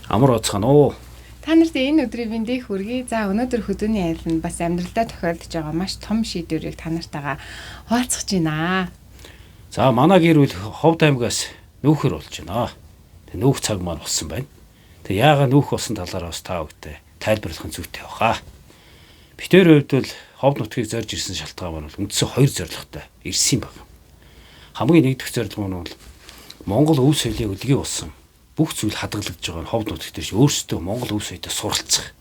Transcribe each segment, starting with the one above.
Амар оцхон оо. Та нарт энэ өдрийн мэндийг хүргэе. За өнөөдөр хөдөөний аялал нь бас амьдралдаа тохиолдож байгаа маш том шийдвэрийг та нартайгаа хуваалцах гэж байна. За манай гэр бүл Ховд аймгаас нүүхэр болж байна. Тэг нүүх цаг маань болсон байна. Тэг яагаад нүүх болсон талаар бас та бүхэнд тайлбарлах зүйтэй баха. Битээр хувьд бол Ховд нутгийг зорж ирсэн шалтгаан маань бол үндсэн хоёр зорилготой ирсэн юм байна. Хамгийн нэгдүгээр зорилго нь бол Монгол өв соёлын өдгий болсон бүх зүйл хадгалагдж байгаа нь Ховд нутагт тийш өөрсдөө Монгол өв соёлтой суралцах.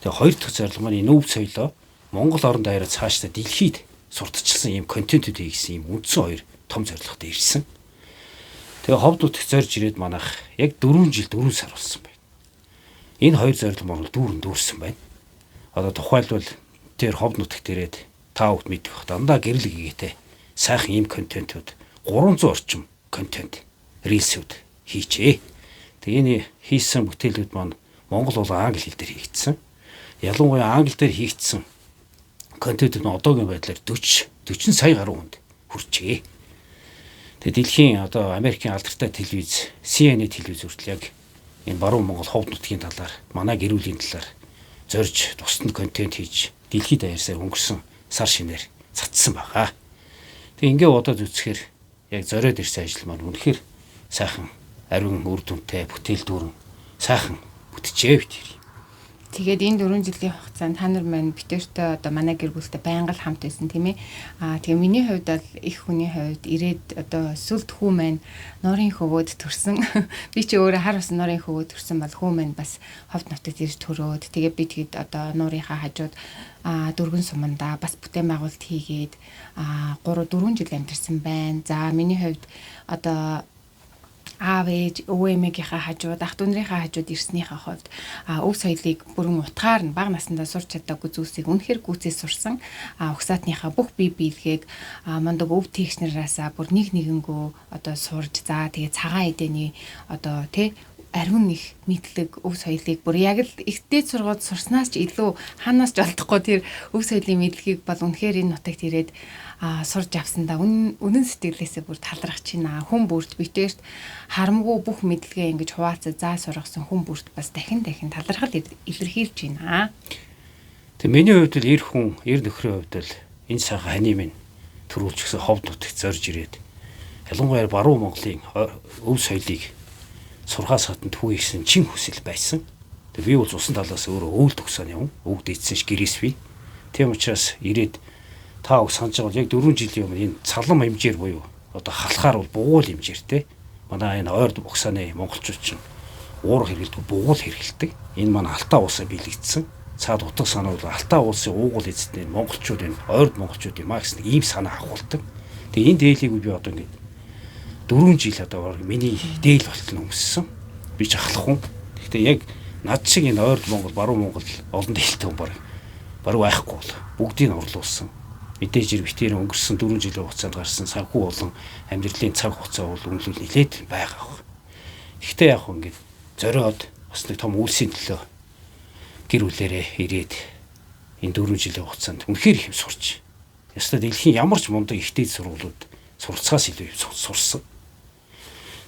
Тэгээ хоёр дахь зорилго маань энэ өв соёлоо Монгол орон даяараа цаашдаа дэлхийд сурталчилсан ийм контентууд хийсэн ийм үндсэн хоёр том зорилготой ирсэн. Тэгээ Ховд нутагт зорж ирээд манайх яг 4 жил 4 сар болсон байна. Энэ хоёр зорилго маань дүүрсэн байна. Одоо тухайлбал тэр Ховд нутагт ирээд та бүхэн мэдэх бах дандаа гэрэл гэгээтэй сайхан ийм контентууд 300 орчим контент рилсүүд хийчээ. Тэгээ энэ хийсэн бүтээлүүд маань монгол болон англи хэл дээр хийгдсэн. Ялангуяа англи дээр хийгдсэн контентууд нь одоогийн байдлаар 40 сая гаруй хүнд хүрчээ. Тэгээ дэлхийн одоо Америкийн алдартай телевиз CNN телевиз хүртэл яг энэ баруун Монгол Ховд нутгийн талаар манай гэр бүлийн талаар зорж тусад контент хийж дэлхийд даяарсаар өнгөрсөн сар шинээр цацсан байгаа. Тэгээ ингээ бодоод үзэхээр яг зориод ирсэн ажил маань үнэхээр сайхан ариун үр дүнтэй бүтээл дүүрэн сайхан бүтчихээ бит. Тэгээд энэ 4 жилийн хугацаанд та нар маань битэртэй одоо манай гэр бүлтэй байнга л хамт байсан тийм ээ. Тэгээ миний хувьд бол их хүний хувьд ирээд одоо сүлд хүү маань норын хөвөөд төрсөн. Би чи өөрөө хар ус норын хөвөөд төрсөн бол хүү маань бас Ховд нутагт ирж төрөөд тэгээ би тэгэд одоо нурынхаа хажууд дөргөн суманда бас бүтээн байгуулалт хийгээд 4 жил амьдарсан байна. За миний хувьд одоо аав ээж өвөэмэгийнхаа хажууд ах дүүнэрийнхаа хажууд ирснийхээ хувьд өв соёлыг бүрэн утгаар нь бага насндаа сурч чадаагүй зүйлсийг үнэхээр гүйцээ сурсан. Угсаатныхаа бүх бие биелгээг мандаг өв тэгшнэраасаа бүр нэгэнгөө одоо сурж за тэгээ цагаан эдэний одоо тий ариун их мэдлэг өв соёлыг бүр яг л ихтэй сургууль сурснаас ч илүү хаанаас ч олдохгүй тэр өв соёлын мэдлэгийг бол үнэхээр энэ нутагт ирээд сурж авсандаа үнэн сэтгэлээсээ бүр талархаж байна. Хүн бүрт битээрт харамгүй бүх мэдлэгээ ингэж хуваалцаж заа сургасан хүн бүрт бас дахин талархал илэрхийлж байна. Тэг миний хувьд л эр хүн, эр нөхрийн хувьд л энэ сайхан хани минь төрүүлж гисэн Ховд нутагт зорж ирээд ялангуяа баруун Монголын өв соёлыг сурхаас хатанд хүү ихсэн чин хүсэл байсан. Тэг би бол цусан талаас өөрөө өвөл төгсөөний юм. Өвд эцсэн ш гэрээс би. Тийм учраас ирээд та өг санаж байгаа яг 4 жилийн өмнө энэ цалам хэмжээр буюу одоо халахаар бол бугуул хэмжээртэй. Манай энэ ойр угсааны монголчууд чинь уур хэргэлдэг бугуул хэргэлдэг. Энэ маань алтаа уусаа биелэгдсэн. Цаад утга санаа бол алтаа уусын уугуул эзэдний монголчууд энэ ойр монголчууд юм а гэсэн ийм санаа агуулдаг. Тэгээ энэ дээлийг би одоо ингэ 4 жил одоо миний дээл болтол өмссөн. Би ч ахлах хүн. Гэхдээ яг над шиг энэ ойр Монгол, баруун Монгол олон дээлтэй хүн баруун байхгүй бол бүгдийг орлуулсан. Мэдээж хэрэг битээр өнгөрсөн 4 жилийн хугацаанд гарсан санхүү болон амьдралын цаг хугацаа бол үнэлэл нэлээд байгаа баг. Гэхдээ яг хөө ингэж зориод бас нэг том үйлсийн төлөө гэр бүлэрээ ирээд энэ 4 жилийн хугацаанд үнэхээр их юм сурч. Ястаа дэлхийн ямар ч мундаг ихтэй сургуулиуд сурцгаас илүү сурсан.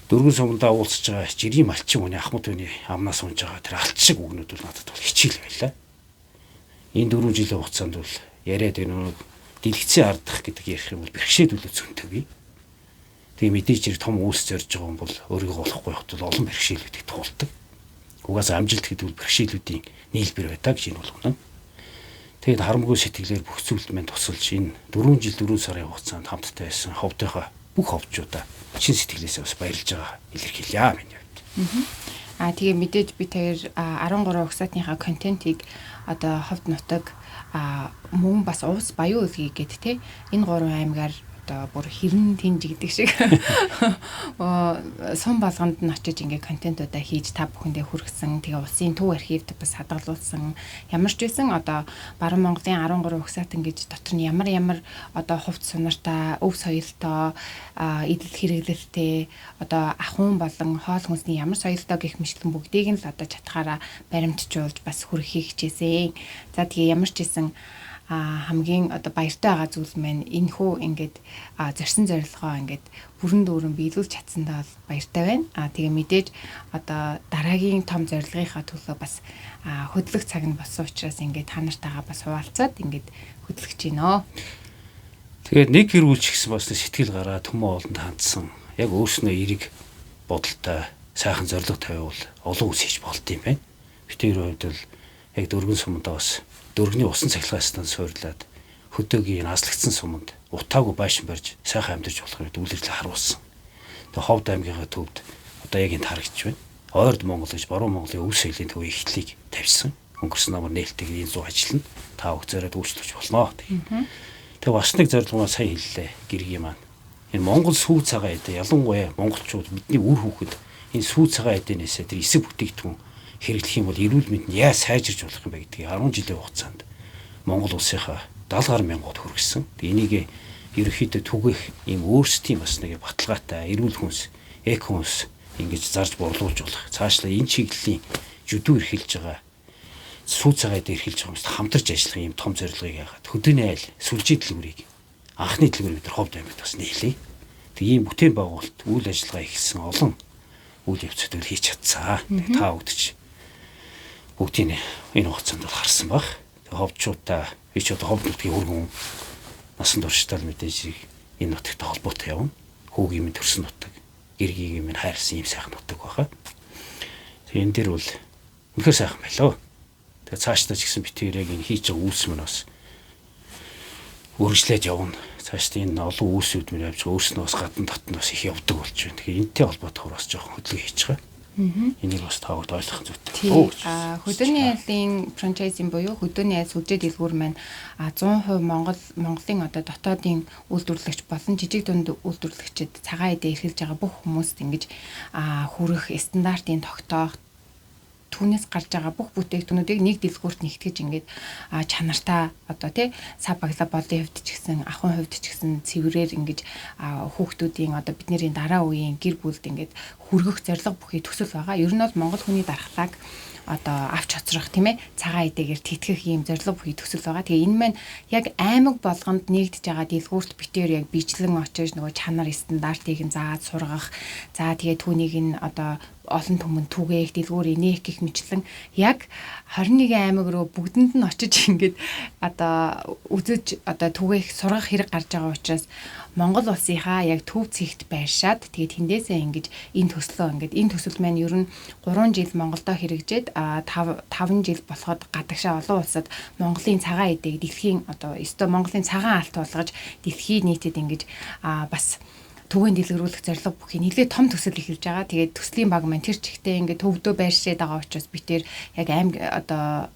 Дөрвөн сумдаа уулзж байгаа жирийн малчин хүний ахмад хүний амнаас унж байгаа тэр алт шиг үгнүүд бол надад бол хичээл байлаа. Энэ 4 жилийн хугацаанд бол яриад энэ дэлгэцийн ардах гэдэг ярих юм бол бэрхшээлүүлээ зөнтөг. Тэгээ мэдээж хэрэг том үйлс зорж байгаа юм бол өөрийгөө болохгүй хот бол олон бэрхшээлүүдийг туулдаг. Угаасаа амжилт гэдэг бол бэрхшээлүүдийн нийлбэр байдаг гэж энэ болгоно. Тэгээд харамгүй сэтгэлээр бүх зүйлд мэн тусалж энэ 4 жил 4 сарын хугацаанд хамттай байсан ховдынхаа бүх ховчуудаа чин сэтгэлээсээ бас баярлж байгаа илэрхийлье миний хувьд. Тэгээ мэдээж би тэр 13 угсаатныхаа контентийг одоо Ховд нутаг мөн бас уус баян үлгий гэд те энэ 3 аймгаар одоо бүр хэрэн тэнж гэдэг шиг сум болгонд нь очиж ингээ контентуудаа хийж та бүхэндээ хүргэсэн. Тэгээ улсын төв архивд бас хадгалуулсан. Ямар ч байсан одоо баруун Монголын 13 угсаатан гэж дотор нь ямар одоо хувц сунартай, өв соёлтой, идэл хэрэглэлтэй одоо ахуйн болон хоол хүнсний ямар соёлтой гэх мэтлэн бүгдийг нь л одоо чатгаараа баримтжуулж бас хүргэхийг хичээсэн. За тэгээ ямар ч байсан хамгийн одоо баяртай байгаа зүйл маань энэхүү ингээд зорьсон зорилгоо ингээд бүрэн дүүрэн биелүүлж чадсандаа бол баяртай байна. Тэгээ мэдээж одоо дараагийн том зорилгынхаа төлөө бас хөдлөх цаг нь болсон учраас ингээд та нартайгаа бас хуваалцаад ингээд хөдлөж гинөө. Тэгээд нэг гэр бүл ч гэсэн бас сэтгэл гараа төмөн олонд хандсан. Яг өөрснөө эерэг бодолтой сайхан зориг тавиул олон үс хийж болд юм байна. Бидний хувьд бол яг дөргөн сумдаа бас дөргөний усан цахилгаастан суурлаад хөдөөгийн наслагдсан суманд утаагүй байшин барьж сайхан амьдарч болох үед үйлчлэл харуулсан. Тэгээ Ховд аймгийнхаа төвд одоо яг энэ харагдж байна. Ойрд Монгол гэж баруун Монголын өв соёлын төв ихтлийг тавьсан. Өнгөрсөн намар нээлттэйг энэ 100 ажиллана. Та бүгдээрээ үйлчлүүлж болно. Тэгээ бас нэг зорилгоо сайн хэллээ гэргийн маань. Энэ Монгол сүү цагаан эдэ ялангуяа монголчууд бидний үр хүүхэд энэ сүү цагаан эдэнээсээ тэр эсэг бүтээгдэхүүн хэрэглэх юм бол эрүүл мэндэнд яа сайжирч болох юм бэ гэдгийг 10 жилийн хугацаанд Монгол улсынхаа 70 мянгад хүргэсэн. Тэгээ энийг ерөнхийдөө түгээх ийм өөрсдийн бас нэг баталгаатай эрүүл хүнс, эко хүнс ингэж зарж борлуулж болох. Цаашлаа энэ чиглэлийн жүдүү эрхэлж байгаа сүү цагаад эрхэлж байгаа хүмүүст хамтарч ажиллах ийм том зорилгыг яагаад хөдөөний айл сүлжээ дэлгүүрийг анхны дэлгүүр бид Ховд аймагт бас нийлээ. Тэгээ ийм бүтээн байгуулалт үйл ажиллагаа ихсэн олон үйл явцуудыг хийж чадсан. Тэгээ та бүгдч бүгдийн энэ хугацаанд бол харсан баг. Тэгээ ховдчуудаа би ч одоо Ховд нутгийн хөргөн насан туршдаа мэдээж энэ нутагтай холбоотой явна. Хүүгийн минь төрсөн нутаг, гэргийн минь хайрсан ийм сайхан нутаг баха. Тэгээ энэ дэр бол үнэхээр сайхан байлоо. Тэгээ цаашдаа ч гэсэн битээр яг энэ хийж байгаа үйлс мөн бас үргэлжлээд явна. Цаашдаа энэ олон үйлсүүд мөн явж өөрснөө бас гадна дотн бас их явдаг болж байна. Тэгэхээр энэтэй холбоотойгоор бас жоохон хөдөлгөөн хийж байгаа. Энийг бас таавд ойлгох зүйтэй. Хөдөөний айлын франчайзинг буюу хөдөөний айл сүлжээ дэлгүүр маань 100% Монголын одоо дотоодын үйлдвэрлэгч болон жижиг дунд үйлдвэрлэгчид цагаан эдээ эрхэлж байгаа бүх хүмүүст ингэж хүрэх стандартын тогтоох түүнээс гарч байгаа бүх бүтээгдэхүүнүүдийг нэг дэлгүүрт нэгтгэж ингээд чанартай одоо тий сав баглаа болын хувьд ч гэсэн ахын хувьд ч гэсэн цэврээр ингээд хүүхдүүдийн одоо бидний дараа үеийн гэр бүлд ингээд хүргэх зорилго бүхий төсөл байгаа. Ер нь бол Монгол хүний дархлааг одоо авч хоцрох тийм ээ цагаан эдээгээр тэтгэх ийм зорилго бүхий төсөл байгаа. Тэгээ энэ маань яг аймаг болгонд нэгдэж байгаа дэлгүүрт битээр яг бичлэн очиж нөгөө чанар стандартыг нь зааж сургах. За тэгээ түүнийг нь одоо олон түмэнд түгээх дэлгүүр инээх гэх мэтлэн яг 21 аймаг руу бүгдэнд нь очиж ингээд одоо үзэж одоо түгээх сургах хэрэг гарч байгаа учраас Монгол улсынхаа яг төв цэгт байршаад тэгээд тэндээсээ ингэж энэ төсөл маань ер нь 3 жил Монголдо хэрэгжээд 5 жил болоход гадагшаа олон улсад Монголын цагаан эдээг дэлхийн одоо өстой Монголын цагаан алт болгож дэлхийд нийтэд ингэж бас түгээн дэлгэрүүлэх зорилго бүхий нэлээд том төсөл эхэлж байгаа. Тэгээд төслийн баг маань тэр чигтээ ингээд төвдөө байршаад байгаа учраас бид тэр яг одоо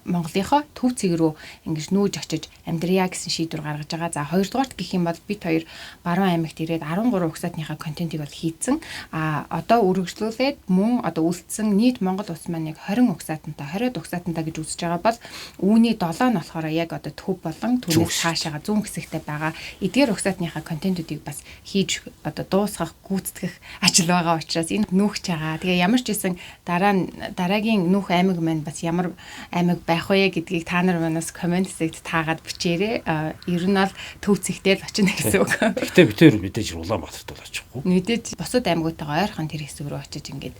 Монголынхоо төв цэг рүү ингэж нүүж очиж амьдрья гэсэн шийдвэр гаргаж байгаа. За хоёрдугаарт гэх юм бол бид хоёр баруун аймагт ирээд 13 угсаатныхаа контентийг бол хийцэн. Одоо үргэлжлүүлээд мөн одоо үлдсэн нийт Монгол улс маань яг 20 угсаатантай 20 угсаатантай гэж үзэж байгаа бол үүний 7 нь болохоор яг одоо төв болон түүнээс цаашаага зүүн хэсэгтээ байгаа эдгээр угсаатныхаа контентуудыг бас хийж одоо дуусгах, гүйцэтгэх ажил байгаа учраас энэ нүүхж байгаа. Тэгээ ямар ч байсан дараагийн нүүх аймаг маань бас ямар аймаг байх вэ гэдгийг та нар манаас комент хэсэгт таагаад бичээрэй. Ер нь бол төв цэгтэй л очино гэсэн үг. Гэтэ бид тэр мэдээж Улаанбаатарт бол очихгүй. Мэдээж бусад аймагуудтайгаа ойрхон тэр хэсэг рүү очиж ингээд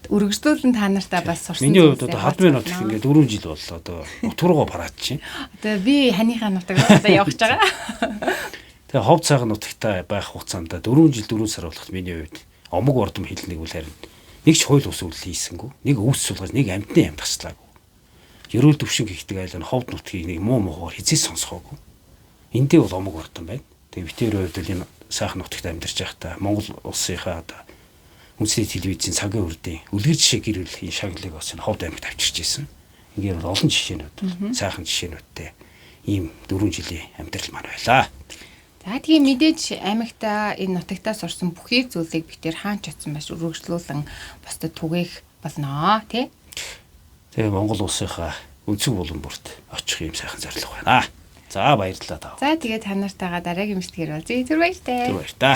үргэлжлүүлэн та нартай бас сурсан. Миний хувьд одоо хадмын нот гэх ингээд 4 жил бол одоо нутгаруугаа параад чинь. Одоо би ханийхаа нутаг одоо явах гэж байгаа. Тэгээ Ховд цагаан нутагтай байх хугацаанд 4 жил 4 сар болоход миний хувьд омог ордом хэлнэг үл харин нэг ч хууль ус үйл хийсэнгүү. Нэг өвс суулгаж нэг амьтны амьд таслаагүй. Ерөөл төвшин гихдэг айл нь Ховд нутгийг нэг муу муугаар хизээ сонсгоогүй. Эндээ бол омог ордон байна. Тэгээ битээр хувьд л энэ сайхан нутагт амьдарч байхдаа Монгол улсынхаа одоо үндэсний телевизийн цагийн үрдийн үлгэр жишээ гэр бүлийн шагналыг бас энэ Ховд аймагт авчирч ирсэн. Ингээд бол олон жишээнүүд, сайхан жишээнүүдтэй ийм 4 жилийн амьдрал маань байлаа. За тийм мэдээж аймагта энэ нутагтаа сурсан бүхий зүйлийг битээр хаанч очсон байж үргэлжлүүлэн бусдад түгээх болно тий. Тэгээ Монгол улсынхаа өнцөг булан бүрт очих юм сайхан зорилго байна. За баярлалаа таа. За тэгээ та нартайгаа дараагийн мэдлэгээр уулзъя. Түр баяртай. Түр баяртай.